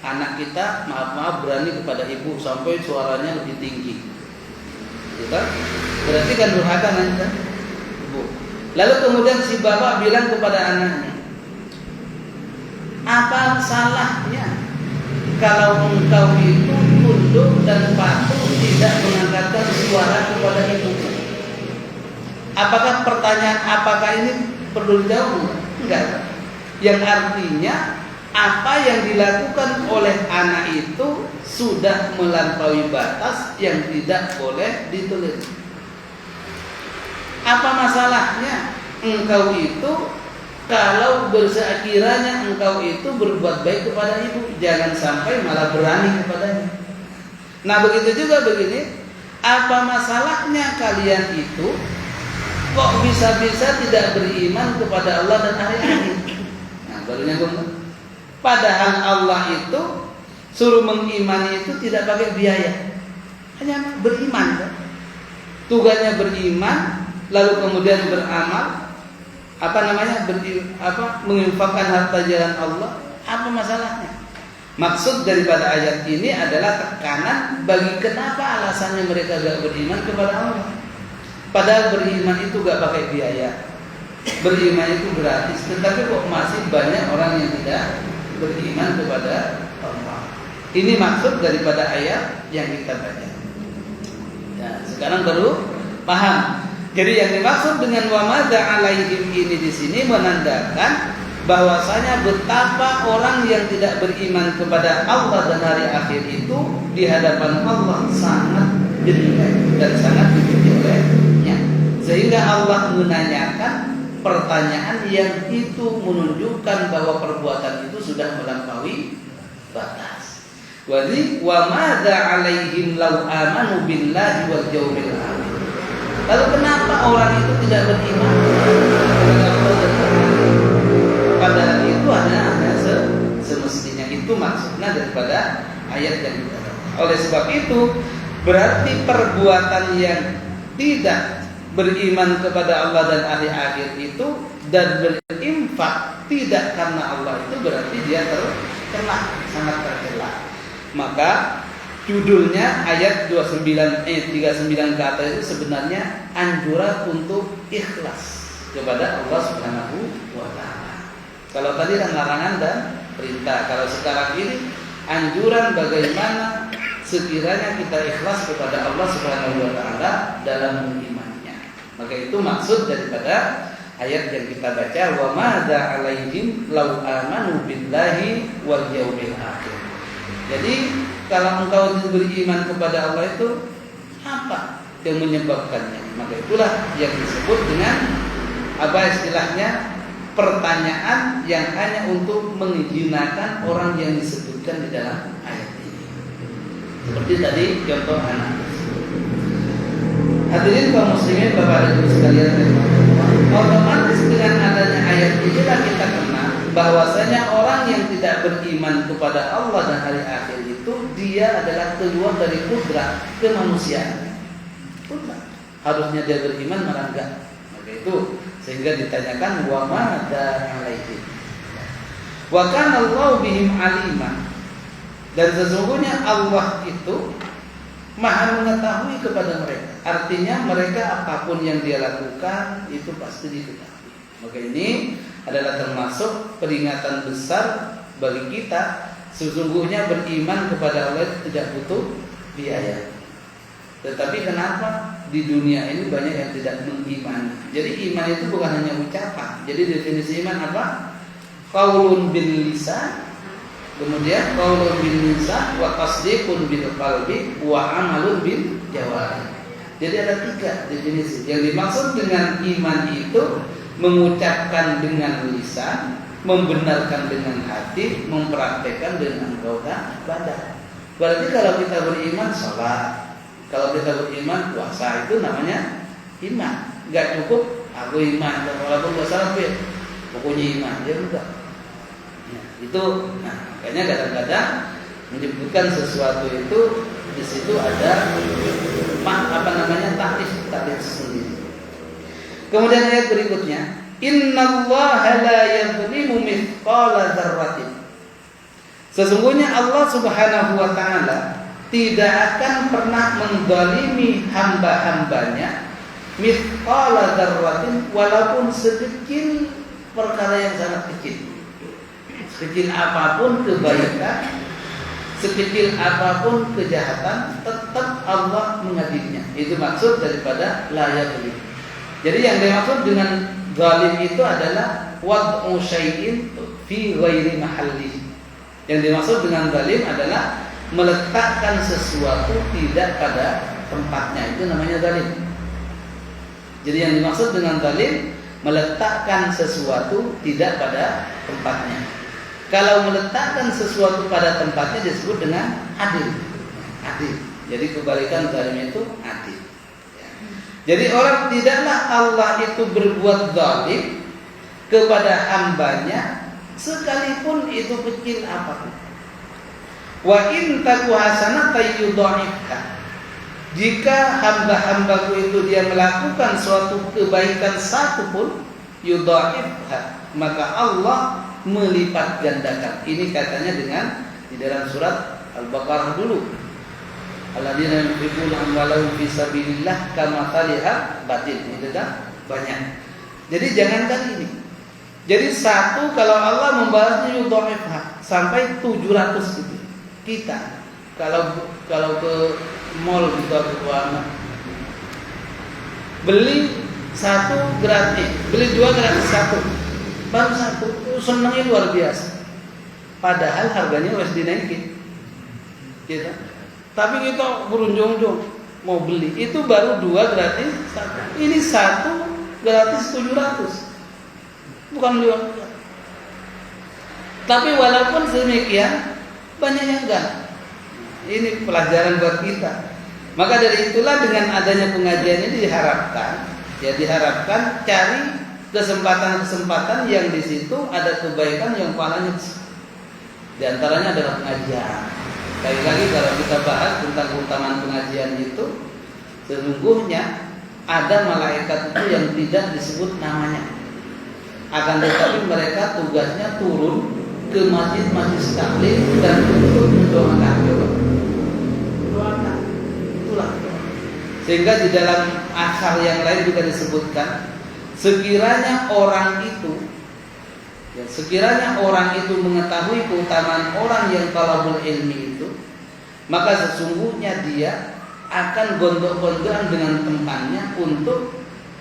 Anak kita maaf berani kepada ibu sampai suaranya lebih tinggi. Gitu? Berarti kan durhaka nanti kan? Ibu. Lalu kemudian si bapak bilang kepada anaknya, apa salahnya kalau engkau itu tunduk dan patuh tidak mengangkatkan suara kepada ibu? Apakah pertanyaan apakah ini perlu dijawab? Enggak. Yang artinya apa yang dilakukan oleh anak itu sudah melampaui batas yang tidak boleh ditelan. Apa masalahnya engkau itu kalau sekiranya engkau itu berbuat baik kepada ibu, jangan sampai malah berani kepadanya. Nah begitu juga begini, apa masalahnya kalian itu kok bisa-bisa tidak beriman kepada Allah dan hari akhir? Nah baru nyambung. Padahal Allah itu suruh mengimani itu tidak pakai biaya, hanya beriman kan? Tugasnya beriman, lalu kemudian beramal. Menginfakkan harta jalan Allah. Apa masalahnya? Maksud daripada ayat ini adalah tekanan bagi kenapa alasannya mereka gak beriman kepada Allah. Padahal beriman itu gak pakai biaya, beriman itu gratis. Tetapi kok masih banyak orang yang tidak beriman kepada Allah. Ini maksud daripada ayat yang kita baca. Ya, sekarang baru paham. Jadi yang dimaksud dengan wa madza alaihim ini di sini menandakan bahwasanya betapa orang yang tidak beriman kepada Allah dan hari akhir itu di hadapan Allah sangat jelek dan sangat dibenci olehnya. Sehingga Allah menanyakan pertanyaan yang itu menunjukkan bahwa perbuatan itu sudah melampaui batas. Jadi wa madza alaihim law amanu billahi wal yaumil akhir. Lalu kenapa orang itu tidak beriman kepada Allah dan padahal itu hanya semestinya. Itu maksudnya daripada ayat yang kita baca. Oleh sebab itu berarti perbuatan yang tidak beriman kepada Allah dan hari akhir itu dan berinfak tidak karena Allah itu berarti dia tercela, sangat tercela. Maka judulnya ayat 39 ke atas itu sebenarnya anjuran untuk ikhlas kepada Allah Subhanahu wa taala. Kalau tadi kan larangan dan perintah, kalau sekarang ini anjuran bagaimana sekiranya kita ikhlas kepada Allah Subhanahu wa taala dalam berimannya. Maka itu maksud daripada ayat yang kita baca, wa madza alaihim law amanu billahi wal yaumil akhir. Jadi kalau engkau beriman kepada Allah itu apa yang menyebabkannya. Maka itulah yang disebut dengan apa istilahnya, pertanyaan yang hanya untuk menghinakan orang yang disebutkan di dalam ayat ini. Seperti tadi contoh anak. Hadirin kaum muslimin, Bapak dan Ibu sekalian, otomatis dengan adanya ayat inilah kita kenal bahwasanya orang yang tidak beriman kepada Allah dan hari akhir itu dia adalah keluar dari kudrat kemanusiaan. Harusnya dia beriman malah enggak. Maka itu sehingga ditanyakan wa madza alaihim. Wa kana Allahu bihim alima. Dan sesungguhnya Allah itu Maha mengetahui kepada mereka. Artinya mereka apapun yang dia lakukan itu pasti diketahui. Maka ini adalah termasuk peringatan besar bagi kita. Sesungguhnya beriman kepada Allah tidak butuh biaya. Tetapi kenapa di dunia ini banyak yang tidak mengimani? Jadi iman itu bukan hanya ucapan. Jadi definisi iman apa? Qaulun bil lisan, kemudian qaulun bil lisan, wa tasdiqun bil qalbi, wa amalun bil jawarih. Jadi ada 3 definisi. Yang dimaksud dengan iman itu mengucapkan dengan lisan, membenarkan dengan hati, mempraktekkan dengan badan. Berarti kalau kita beriman salat, kalau kita beriman puasa, itu namanya iman. Enggak cukup aku iman, walaupun enggak salat ya, pokoknya iman. Ya enggak. Ya, itu makanya kadang-kadang menyebutkan sesuatu itu di situ ada takrif sendiri. Kemudian ayat berikutnya, innallaha la yadhlimu mithqala dzarratin. Sesungguhnya Allah Subhanahu wa taala tidak akan pernah menzalimi hamba-hambanya mithqala dzarratin, walaupun sekecil perkara yang sangat kecil. Sekecil apapun kebaikan, sekecil apapun kejahatan, tetap Allah mengadilinya. Itu maksud daripada la yadhlim. Jadi yang dimaksud dengan zalim itu adalah wad'u syai'in fi ghairi mahallihi. Yang dimaksud dengan zalim adalah meletakkan sesuatu tidak pada tempatnya, itu namanya zalim. Jadi yang dimaksud dengan zalim meletakkan sesuatu tidak pada tempatnya. Kalau meletakkan sesuatu pada tempatnya disebut dengan adil. Adil. Jadi kebalikan zalim itu adil. Jadi orang tidaklah Allah itu berbuat zalim kepada hambanya sekalipun itu kecil apapun. Wa in taku hasanatan yudha'ifha. Jika hamba-hambaku itu dia melakukan suatu kebaikan satu pun, yudha'ifha, maka Allah melipat gandakan. Ini katanya dengan di dalam surat Al-Baqarah dulu. Alladzina yunfiquna amwalahum fi sabilillah kamathali habbatin. Itu kan banyak. Jadi jangankan ini. Jadi satu kalau Allah membalasnya yudha'ifha sampai 700 gitu. Kita kalau ke mall gitu beli satu gratis, beli 2 gratis 1. Baru 1, senangnya luar biasa. Padahal harganya harus dinaikin. Gitu. Tapi kita berunjung-unjung mau beli, itu baru 2 gratis 1. Ini 1 gratis 700. Bukan 2. Tapi walaupun demikian banyak yang enggak. Ini pelajaran buat kita. Maka dari itulah dengan adanya pengajian ini diharapkan cari kesempatan-kesempatan yang di situ ada kebaikan yang pahalanya besar. Di antaranya adalah pengajian. Lagi-lagi kalau kita bahas tentang keutamaan pengajian itu, sesungguhnya ada malaikat itu yang tidak disebut namanya. Akan tetapi mereka tugasnya turun ke masjid-masjid taklim dan untuk mendoakan. Doakan. Itulah. Sehingga di dalam asar yang lain juga disebutkan, sekiranya orang itu mengetahui keutamaan orang yang talabul ilmi itu, maka sesungguhnya dia akan gondok-gondokan dengan temannya untuk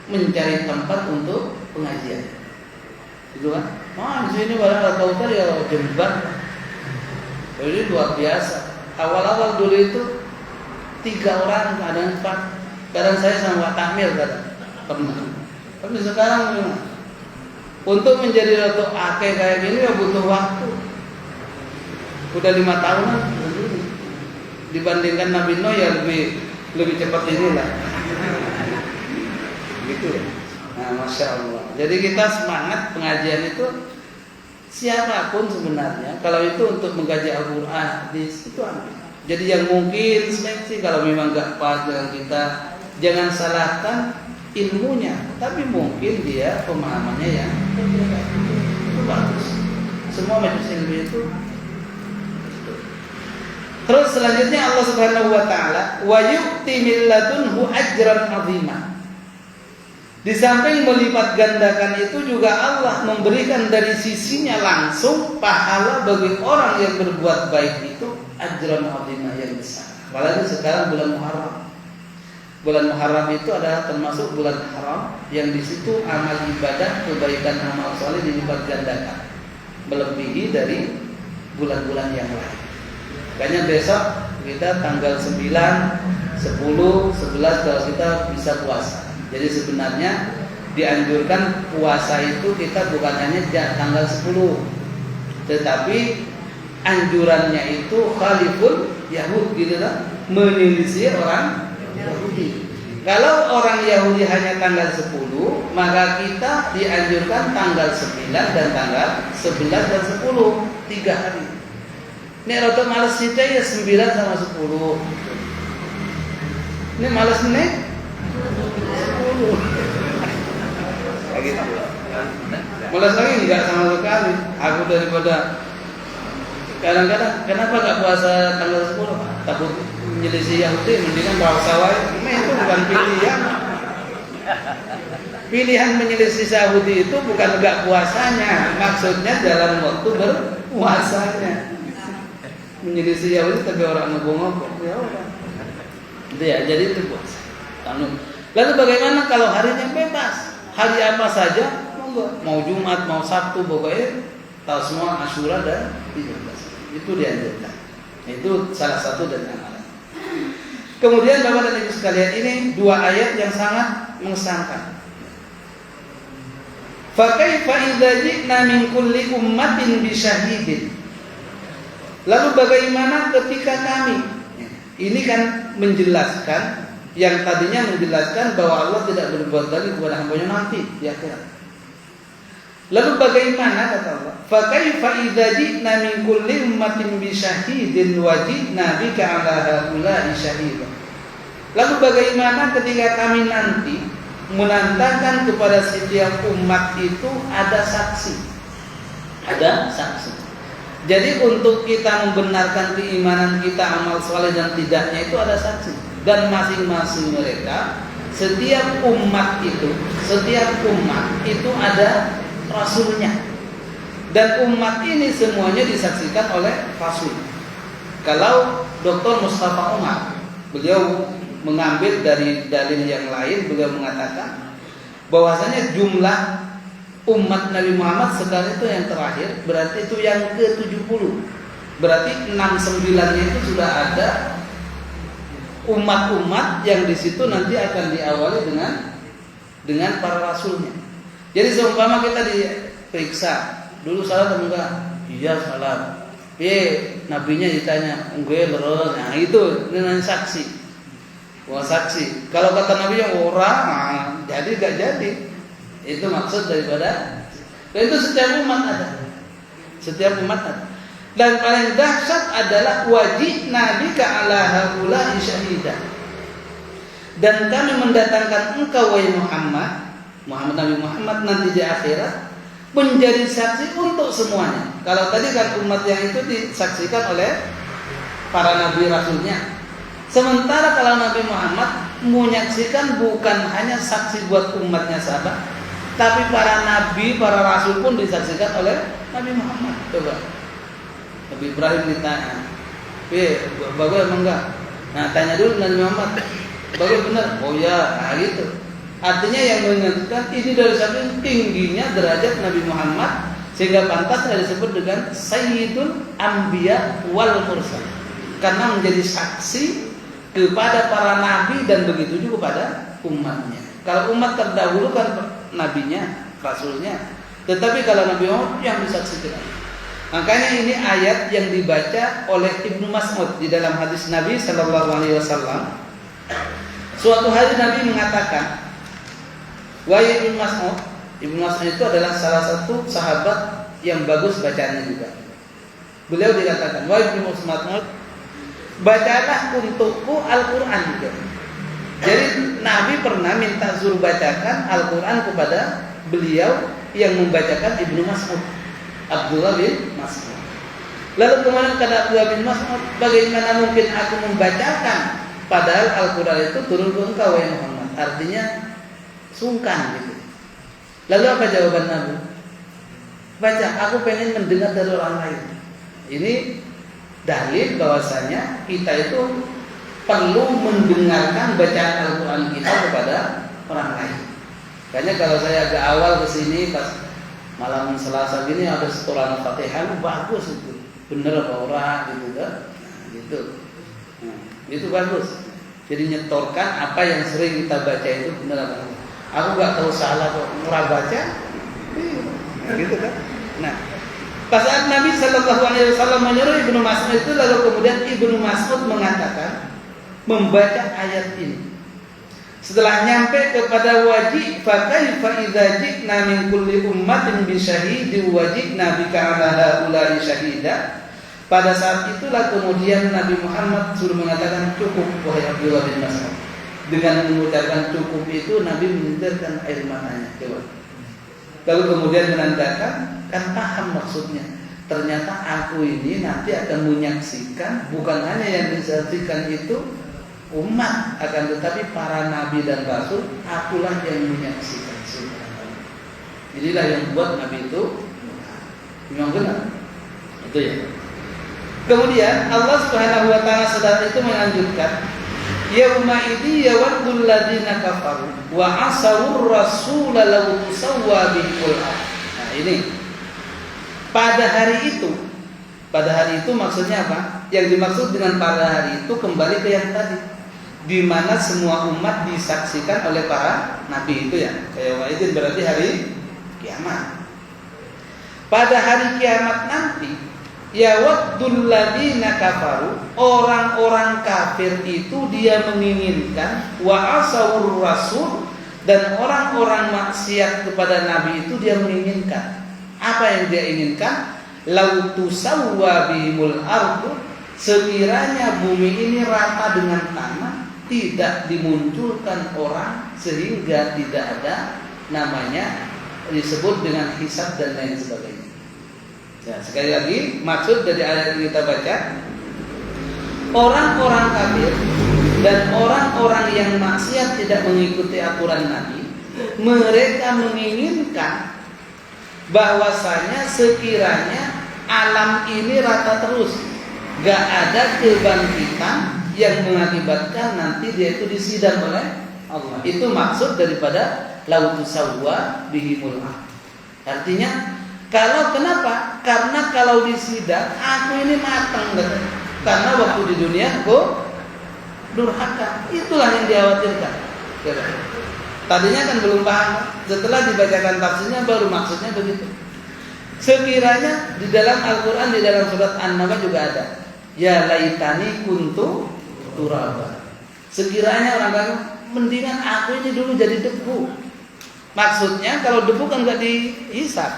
mencari tempat untuk pengajian. Gitu kan? Di sini barang Kautsar ya jembat. Jadi luar biasa. Awal-awal dulu itu 3 orang, kadang 4. Kadang saya sama Pak Tamil pernah. Tapi sekarang gimana? Untuk menjadi ratu akeh kayak gini ya butuh waktu. Udah 5 tahunan dibandingkan Nabi Nuh ya lebih cepat inilah. Gitu ya. Nah, Masya Allah. Jadi kita semangat pengajian itu siapapun sebenarnya. Kalau itu untuk mengkaji Al-Quran itu ambil. Jadi yang mungkin seleksi kalau memang gak pas dengan kita, jangan salahkan ilmunya, tapi mungkin dia pemahamannya yang berbeda. Itu bagus. Semua majelis ilmu itu. Terus selanjutnya Allah Subhanahu wa taala wa yu'ti min ladunhu ajran 'azima. Di samping melipat gandakan itu juga Allah memberikan dari sisinya langsung pahala bagi orang yang berbuat baik itu ajran 'azima yang besar. Apalagi sekarang bulan Muharram. Bulan Muharram itu adalah termasuk bulan haram yang di situ amal ibadah, kebaikan amal soleh dilipat gandakan, melebihi dari bulan-bulan yang lain. Makanya besok kita tanggal 9, 10, 11 kalau kita bisa puasa. Jadi sebenarnya dianjurkan puasa itu kita bukan hanya tanggal 10, tetapi anjurannya itu khaliful Yahud gitu kan, menyelisih orang Yahudi. Kalau orang Yahudi hanya tanggal 10, maka kita dianjurkan tanggal 9 dan tanggal 11 dan 10, 3 hari. Ini rata malas kita ya 9 sama 10. Ini malas nih 10. Gitu. Malas lagi enggak sama sekali. Aku daripada kadang-kadang kenapa enggak puasa tanggal 10? Takut menyelisih Yahudi, mendingan puasa wae. Itu bukan pilihan. Pilihan menyelisih Yahudi itu bukan enggak puasanya, maksudnya dalam waktu berpuasanya. Menyelisih Yahudi tapi orang ngobong-ngobong. Ya udah. Itu ya, jadi itu puasa. Lalu bagaimana kalau harinya bebas? Hari apa saja, mau Jumat, mau Sabtu, pokoknya tahu semua Asyura dan 13. Itu dianjurkan. Itu salah satu dari amalan. Kemudian Bapak dan Ibu sekalian, ini dua ayat yang sangat mengesankan. Fa kaifa idza ji'na min kulli ummatin bi syahidin. Lalu bagaimana ketika kami, ini kan menjelaskan yang tadinya menjelaskan bahwa Allah tidak berbuat lagi kepada hamba-Nya nanti di akhirat. Lalu bagaimana kata Allah? Fa kaifa idza ji'na min kulli ummatin bi syahidin wa ji'na bika 'ala haula'i syahida. Lalu bagaimana ketika kami nanti menandakan kepada setiap umat itu ada saksi. Ada saksi. Jadi untuk kita membenarkan keimanan kita, amal soleh dan tidaknya itu ada saksi. Dan masing-masing mereka, setiap umat itu ada rasulnya. Dan umat ini semuanya disaksikan oleh rasul. Kalau Dr. Mustafa Umar, beliau mengambil dari dalil yang lain, beliau mengatakan bahwasanya jumlah umat Nabi Muhammad sekarang itu yang terakhir, berarti itu yang ke-70. Berarti 69-nya itu sudah ada umat-umat yang di situ nanti akan diawali dengan para rasulnya. Jadi seumpama kita diperiksa, dulu salah atau enggak? Iya salah. Nabinya ditanya, enggak leres. Nah itu dengan saksi. Wah saksi. Kalau kata Nabi yang orang, jadi enggak jadi. Itu maksud daripada. Dan itu setiap umat ada. Setiap umat ada. Dan paling dahsyat adalah wajib Nabi ka ala haula syahida. Dan kami mendatangkan engkau wahai Muhammad Nabi Muhammad nanti di akhirat menjadi saksi untuk semuanya. Kalau tadi kan umat yang itu disaksikan oleh para nabi rasulnya. Sementara kalau Nabi Muhammad menyaksikan bukan hanya saksi buat umatnya sahabat, tapi para nabi, para rasul pun disaksikan oleh Nabi Muhammad. Coba Nabi Ibrahim ditanya, bagus emang enggak? Nah tanya dulu Nabi Muhammad, bagus benar? Oh ya, nah gitu. Artinya yang menentukan ini dari saking tingginya derajat Nabi Muhammad sehingga pantas disebut dengan Sayyidul Anbiya wal Mursal, karena menjadi saksi kepada para nabi dan begitu juga pada umatnya. Kalau umat terdahulu kan nabinya, rasulnya, tetapi kalau Nabi Muhammad yang disaksikan. Makanya ini ayat yang dibaca oleh Ibnu Mas'ud di dalam hadis Nabi Sallallahu Alaihi Wasallam. Suatu hari Nabi mengatakan, wahai Ibnu Mas'ud. Ibnu Mas'ud itu adalah salah satu sahabat yang bagus bacaannya juga. Beliau dikatakan, wahai Ibnu Mas'ud, bacalah untukku Al-Quran juga. Jadi Nabi pernah minta suruh bacakan Al-Quran kepada beliau yang membacakan Ibnu Mas'ud, Abdullah bin Mas'ud. Lalu kemudian kata Abdullah bin Mas'ud, bagaimana mungkin aku membacakan padahal Al-Quran itu turun ke engkau ya Muhammad. Artinya sungkan gitu. Lalu apa jawaban Nabi? Baca, aku pengen mendengar dari orang lain. Ini dalil bahwasanya kita itu perlu mendengarkan bacaan Al-Quran kita kepada orang lain. Makanya kalau saya agak awal kesini pas malam Selasa gini ada setoran Fatihah, bagus itu, bener apa orang gitu kan? Gitu, itu bagus. Jadi nyetorkan apa yang sering kita baca itu bener apa? Aku nggak tahu salah kok, murah baca, gitu kan? Nah, pas saat Nabi Sallallahu Alaihi Wasallam menyuruh Ibnu Mas'ud itu, lalu kemudian Ibnu Mas'ud mengatakan membaca ayat ini. Setelah nyampe kepada wajib, fakaifa idza ji'na min kulli ummatin bi syahidin wa ji'na bika 'ala haula'i syahida. Pada saat itulah kemudian Nabi Muhammad suruh mengatakan cukup wahai Abdullah bin Mas'ud. Dengan mengucapkan cukup itu Nabi menyetirkan air matanya. Coba. Lalu kemudian menandakan kan paham maksudnya. Ternyata aku ini nanti akan menyaksikan bukan hanya yang disaksikan itu umat, akan tetapi para nabi dan rasul, akulah yang menyaksikan semua. Inilah yang buat nabi itu memang benar. Itu ya. Kemudian Allah Subhanahu wa taala setelah itu melanjutkan, yauma idzi yawaddul ladzina kafaru wa asawur rasul law tusawwa bihul. Nah, ini pada hari itu maksudnya apa? Yang dimaksud dengan pada hari itu kembali ke yang tadi, di mana semua umat disaksikan oleh para nabi itu ya. Kayak itu berarti hari kiamat. Pada hari kiamat nanti, yawaddul ladzina kafaru, orang-orang kafir itu dia menginginkan, wa asawur rasul, dan orang-orang maksiat kepada nabi itu dia menginginkan. Apa yang dia inginkan? Lau tusawwa bihimul ardu, sekiranya bumi ini rata dengan tanah, tidak dimunculkan orang sehingga tidak ada namanya disebut dengan hisab dan lain sebagainya. Ya, sekali lagi maksud dari ayat yang kita baca, orang-orang kafir dan orang-orang yang maksiat tidak mengikuti aturan Nabi, mereka menginginkan bahwasanya sekiranya alam ini rata terus, gak ada kebangkitan yang mengakibatkan nanti dia itu disidang oleh Allah. Itu maksud daripada lautusawwa bihimul. Artinya kalau kenapa? Karena kalau disidang aku ini matang gitu. Karena waktu di dunia aku durhaka. Itulah yang dikhawatirkan. Tadinya kan belum paham. Setelah dibacakan tafsirnya baru maksudnya begitu. Sekiranya di dalam Al-Quran, di dalam surat An-Naba juga ada, ya laitani kuntu turaba. Sekiranya orang kafir, mendingan aku ini dulu jadi debu. Maksudnya kalau debu kan gak dihisab,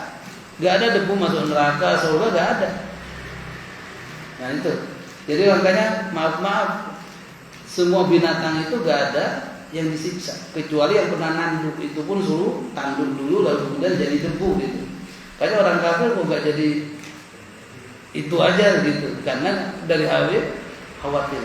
gak ada debu masuk neraka, surga gak ada. Nah itu. Jadi makanya maaf, semua binatang itu gak ada yang disiksa, kecuali yang pernah nanduk, itu pun suruh tanduk dulu lalu kemudian jadi debu gitu. Karena orang kafir kok gak jadi itu aja gitu, karena dari khawatir.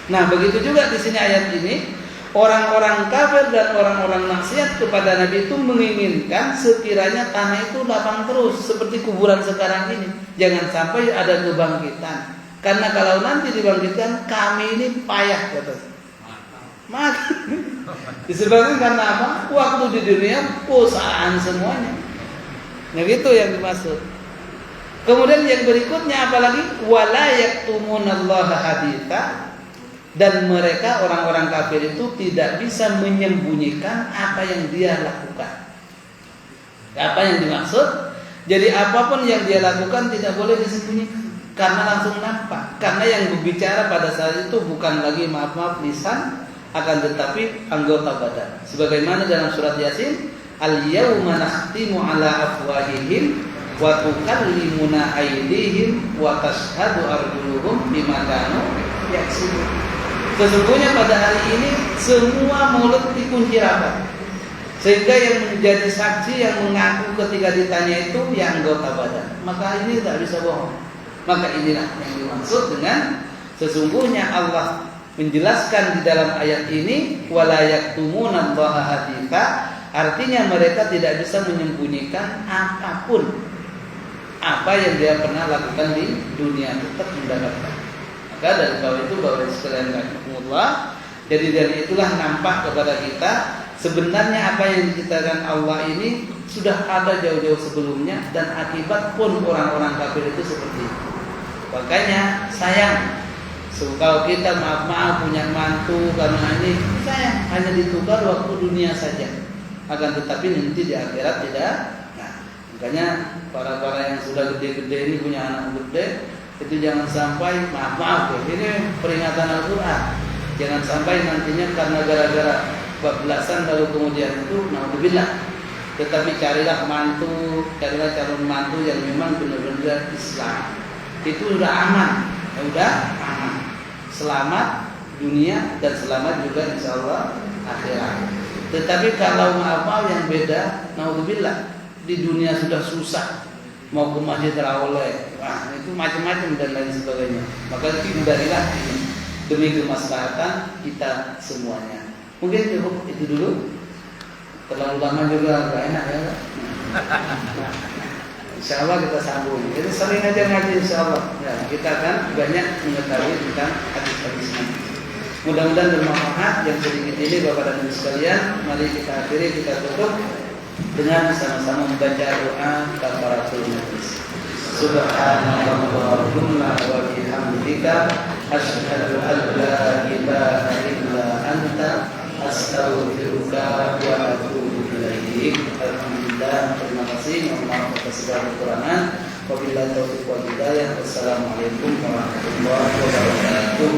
Nah begitu juga di sini ayat ini, orang-orang kafir dan orang-orang maksiat kepada Nabi itu menginginkan sekiranya tanah itu lapang terus seperti kuburan sekarang ini, jangan sampai ada kebangkitan. Karena kalau nanti dibangkitkan kami ini payah kata. Maka disebabkan karena apa? Waktu di dunia pusaan semuanya. Nah gitu yang dimaksud. Kemudian yang berikutnya apalagi wala yaktumunallaha haditha, Dan mereka orang-orang kafir itu tidak bisa menyembunyikan apa yang dia lakukan. Apa yang dimaksud? Jadi apapun yang dia lakukan tidak boleh disembunyikan, karena langsung nampak. Karena yang berbicara pada saat itu bukan lagi maaf-maaf lisan, akan tetapi anggota badan. Sebagaimana dalam surat Yasin, al-yauma nakhtimu ala afwahihim wa tukallimuna aydihim wa tashhadu arjuluhum bima kanu yaksibun. Sesungguhnya pada hari ini semua mulut dikunci rapat, sehingga yang menjadi saksi yang mengaku ketika ditanya itu ya anggota badan. Maka ini tidak bisa bohong. Maka inilah yang dimaksud dengan sesungguhnya Allah menjelaskan di dalam ayat ini wala yaktumuna haditha, artinya mereka tidak bisa menyembunyikan apapun apa yang dia pernah lakukan di dunia, tetap mendapatkan. Maka dari bawah itu bahwa sekalian rahimahullah, jadi dari itulah nampak kepada kita sebenarnya apa yang diciptakan Allah ini sudah ada jauh-jauh sebelumnya, dan akibat pun orang-orang kafir itu seperti itu. Makanya sayang kalau kita maaf-maaf punya mantu karena ini sayang hanya ditukar waktu dunia saja, akan tetapi nanti di akhirat tidak. Nah, makanya para yang sudah gede-gede ini punya anak gede, itu jangan sampai maaf-maaf ya, ini peringatan Al-Quran, jangan sampai nantinya karena gara-gara bablasan lalu kemudian itu naudzubillah. Tetapi carilah mantu, carilah calon mantu yang memang benar-benar Islam. Itu sudah aman, sudah aman, selamat dunia dan selamat juga insyaallah akhirat. Tetapi kalau maaf-maaf yang beda, naudzubillah, di dunia sudah susah, mau ke masjid terawih, wah itu macam-macam dan lain sebagainya. Maka hindarilah ini demi kemaslahatan kita semuanya. Mungkin cukup itu dulu. Terlalu lama juga nggak enak ya. Insya Allah kita sambung. Jadi sering aja ngaji insya Allah. Ya, kita akan banyak mengetahui tentang hadis-hadis nanti. Mudah-mudahan bermanfaat. Yang sedikit ini Bapak dan Ibu sekalian, mari kita akhiri, kita tutup dengan sama-sama membaca doa kafaratul majlis. Subhanallahumma wa bihamdika asyhadu an la ilaha illa anta astaghfiruka wa atubu ilaik. Alhamdulillah, terima kasih. Mohon maaf atas segala kekurangan. Wabillahi taufiq wal hidayah. Wassalamualaikum warahmatullahi wabarakatuh.